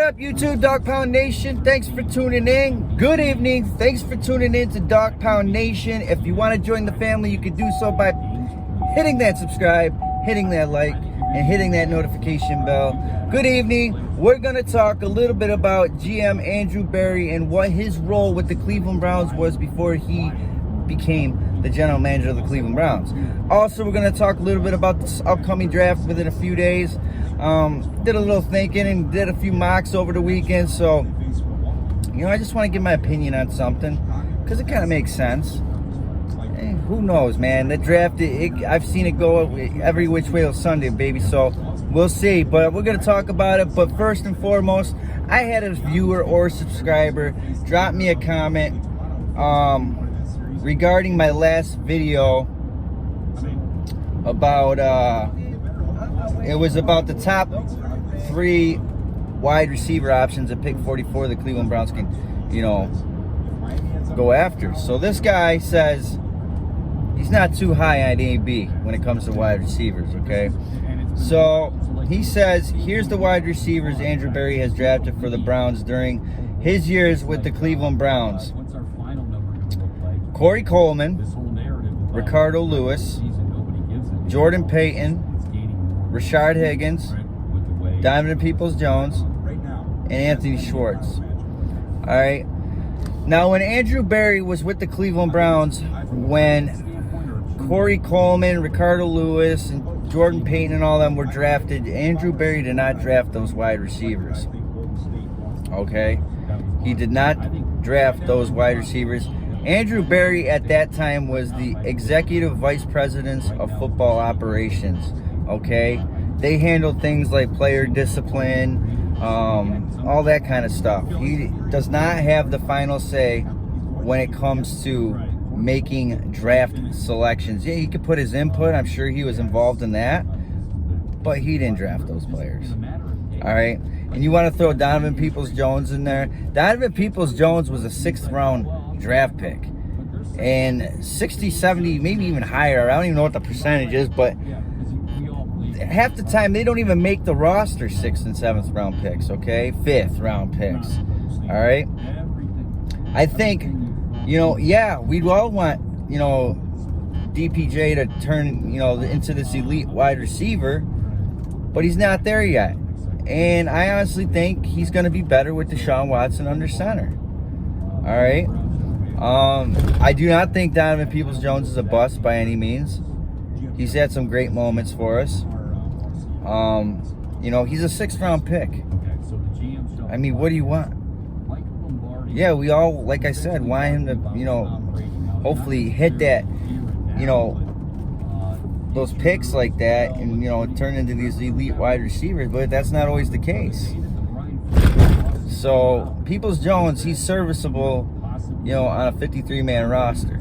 up, YouTube Dog Pound Nation? Thanks for tuning in. Good evening. Thanks for tuning in to Dog Pound Nation. If you want to join the family, you can do so by hitting that subscribe, hitting that like, and hitting that notification bell. Good evening. We're going to talk a little bit about GM Andrew Berry and what his role with the Cleveland Browns was before he became the general manager of the Cleveland Browns. Also, we're going to talk a little bit about this upcoming draft within a few days. Did a little thinking and did a few mocks over the weekend. So, I just want to give my opinion on something because it kind of makes sense. And who knows, man? The draft, I've seen it go every which way till Sunday, baby. So we'll see. But we're going to talk about it. But first and foremost, I had a viewer or subscriber drop me a comment regarding my last video about it was about the top 3 wide receiver options at pick 44 the Cleveland Browns can go after. So this guy says he's not too high on AB when it comes to wide receivers, okay? So he says here's the wide receivers Andrew Berry has drafted for the Browns during his years with the Cleveland Browns: Corey Coleman, Ricardo Lewis, Jordan Payton, Rashard Higgins, Donovan Peoples-Jones, and Anthony Schwartz. All right. Now, when Andrew Berry was with the Cleveland Browns, when Corey Coleman, Ricardo Lewis, and Jordan Payton and all them were drafted, Andrew Berry did not draft those wide receivers. Okay? He did not draft those wide receivers. Andrew Berry at that time was the executive vice president of football operations. Okay, they handled things like player discipline, all that kind of stuff. He does not have the final say when it comes to making draft selections. Yeah, he could put his input. I'm sure he was involved in that, but he didn't draft those players. All right, and you want to throw Donovan Peoples-Jones in there? Donovan Peoples-Jones was a 6th round draft pick, and 60, 70, maybe even higher. I don't even know what the percentage is, but half the time they don't even make the roster 6th and 7th round picks, okay? 5th round picks. All right. I think, we'd all want, DPJ to turn, into this elite wide receiver, but he's not there yet. And I honestly think he's going to be better with Deshaun Watson under center. All right. I do not think Donovan Peoples-Jones is a bust by any means. He's had some great moments for us. He's a 6th round pick. I mean, what do you want? Yeah, we all, like I said, want him to, hopefully hit that, those picks like that and, turn into these elite wide receivers, but that's not always the case. So, Peoples-Jones, he's serviceable, on a 53-man roster.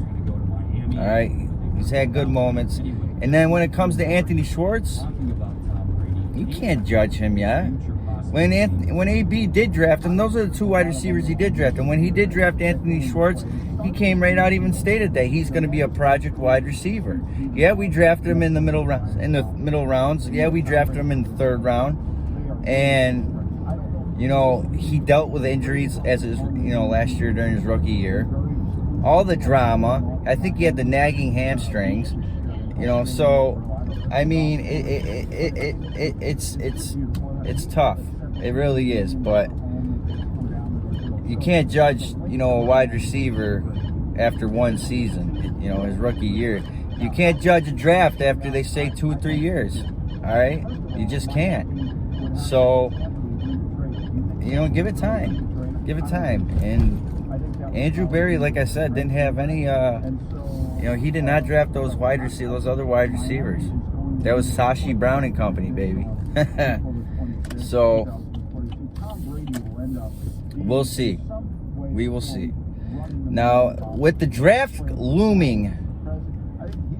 All right? He's had good moments. And then when it comes to Anthony Schwartz, you can't judge him yet. When AB did draft him, those are the 2 wide receivers he did draft. And when he did draft Anthony Schwartz, he came right out, even stated that he's going to be a project wide receiver. Yeah, we drafted him in the middle rounds. Yeah, we drafted him in the 3rd round. And he dealt with injuries as his, last year during his rookie year. All the drama. I think he had the nagging hamstrings. So I mean, it's tough. It really is. But you can't judge, a wide receiver after one season. His rookie year. You can't judge a draft after they say 2 or 3 years. All right, you just can't. So. Give it time. Give it time. And Andrew Berry, like I said, didn't have any, he did not draft those other wide receivers. That was Sashi Brown and company, baby. So, we'll see. We will see. Now, with the draft looming,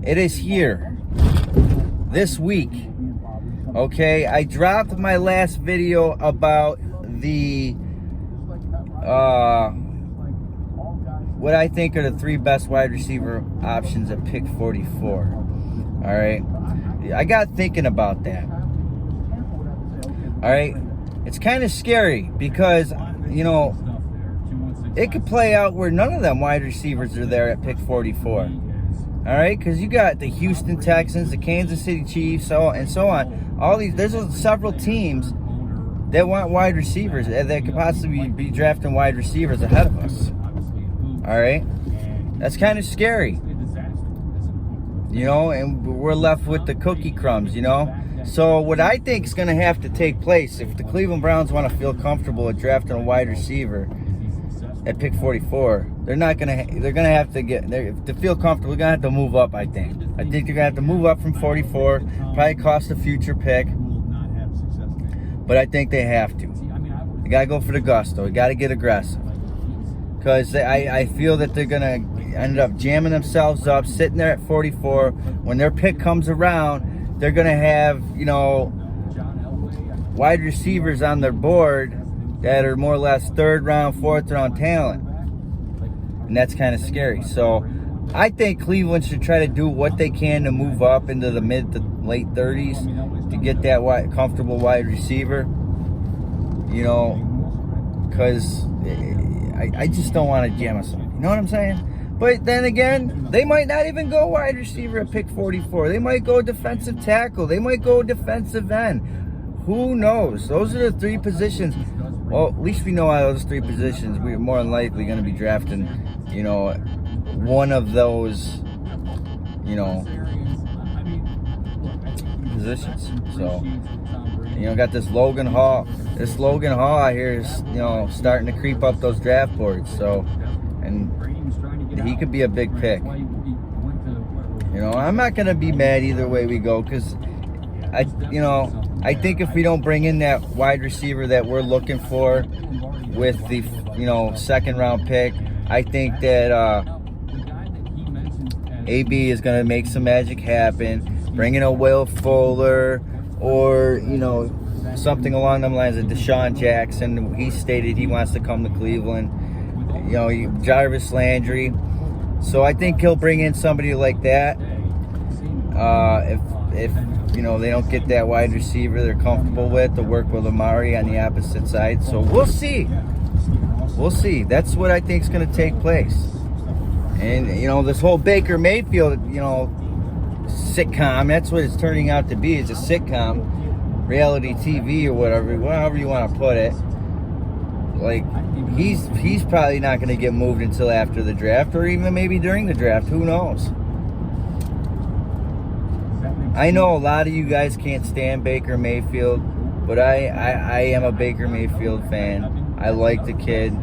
it is here this week. Okay, I dropped my last video about the what I think are the 3 best wide receiver options at pick 44. All right, I got thinking about that. All right, it's kind of scary because, you know, it could play out where none of them wide receivers are there at pick 44. All right, because you got the Houston Texans, the Kansas City Chiefs, and so on. All these, there's several teams that want wide receivers that could possibly be drafting wide receivers ahead of us. All right, that's kind of scary, you know, and we're left with the cookie crumbs, you know. So what I think is going to have to take place if the Cleveland Browns want to feel comfortable at drafting a wide receiver at pick 44, they're going to have to to feel comfortable, they're going to have to move up, I think. I think they're going to have to move up from 44, probably cost a future pick. But I think they have to. They got to go for the gusto. They got to get aggressive. Because I feel that they're going to end up jamming themselves up, sitting there at 44. When their pick comes around, they're going to have, you know, wide receivers on their board that are more or less third round, fourth round talent. And that's kind of scary. So I think Cleveland should try to do what they can to move up into the mid to late 30s to get that comfortable wide receiver. You know, because I just don't want to jam us up. You know what I'm saying? But then again, they might not even go wide receiver at pick 44. They might go defensive tackle. They might go defensive end. Who knows? Those are the three positions. Well, at least we know out of those three positions, we're more than likely going to be drafting, you know, one of those, you know, positions. So, you know, got this Logan Hall. This Logan Hall out here is, you know, starting to creep up those draft boards. So, and he could be a big pick. You know, I'm not going to be mad either way we go because, I think if we don't bring in that wide receiver that we're looking for with the, you know, second round pick, I think that AB is going to make some magic happen. Bring in a Will Fuller or, you know, something along the lines of Deshaun Jackson. He stated he wants to come to Cleveland. You know, Jarvis Landry. So I think he'll bring in somebody like that. If you know, they don't get that wide receiver they're comfortable with to work with Amari on the opposite side. So we'll see. We'll see. That's what I think is going to take place. And, you know, this whole Baker Mayfield, you know, sitcom, that's what it's turning out to be. It's a sitcom, reality TV or whatever, however you want to put it. Like, he's probably not going to get moved until after the draft or even maybe during the draft. Who knows? I know a lot of you guys can't stand Baker Mayfield, but I am a Baker Mayfield fan. I like the kid.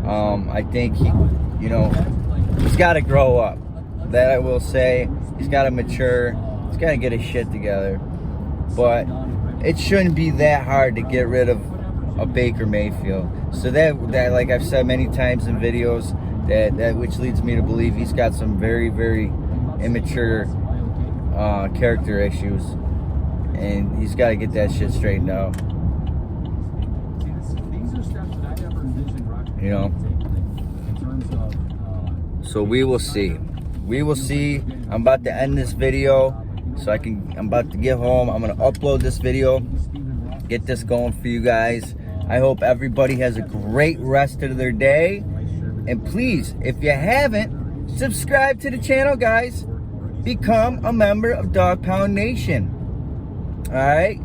I think he's got to grow up. That I will say. He's got to mature. He's got to get his shit together. But it shouldn't be that hard to get rid of a Baker Mayfield. So that like I've said many times in videos, that which leads me to believe he's got some very, very immature character issues, and he's got to get that shit straightened out. You know. So we will see. We will see. I'm about to end this video, so I'm about to get home. I'm gonna upload this video, get this going for you guys. I hope everybody has a great rest of their day. And please, if you haven't, subscribe to the channel, guys. Become a member of Dog Pound Nation. Alright?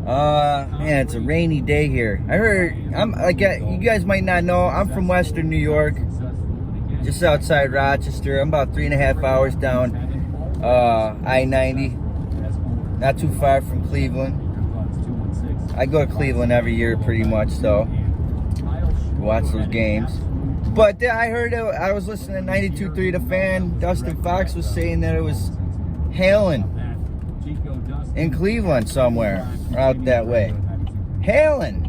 Man, it's a rainy day here. I heard, you guys might not know, I'm from Western New York, just outside Rochester. I'm about 3.5 hours down I-90, not too far from Cleveland. I go to Cleveland every year pretty much, so watch those games. But I heard, I was listening to 92.3 The Fan. Dustin Fox was saying that it was hailing in Cleveland somewhere out that way. Hailing.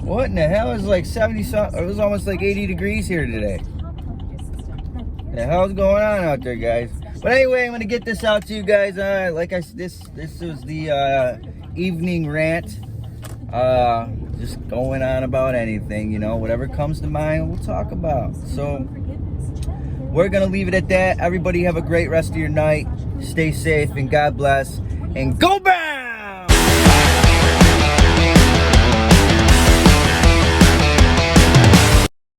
What in the hell? It was like 70-something. It was almost like 80 degrees here today. The hell's going on out there, guys? But anyway, I'm going to get this out to you guys. This was the evening rant. Just going on about anything, you know, whatever comes to mind, we'll talk about. So we're gonna leave it at that. Everybody have a great rest of your night. Stay safe and God bless. And go back!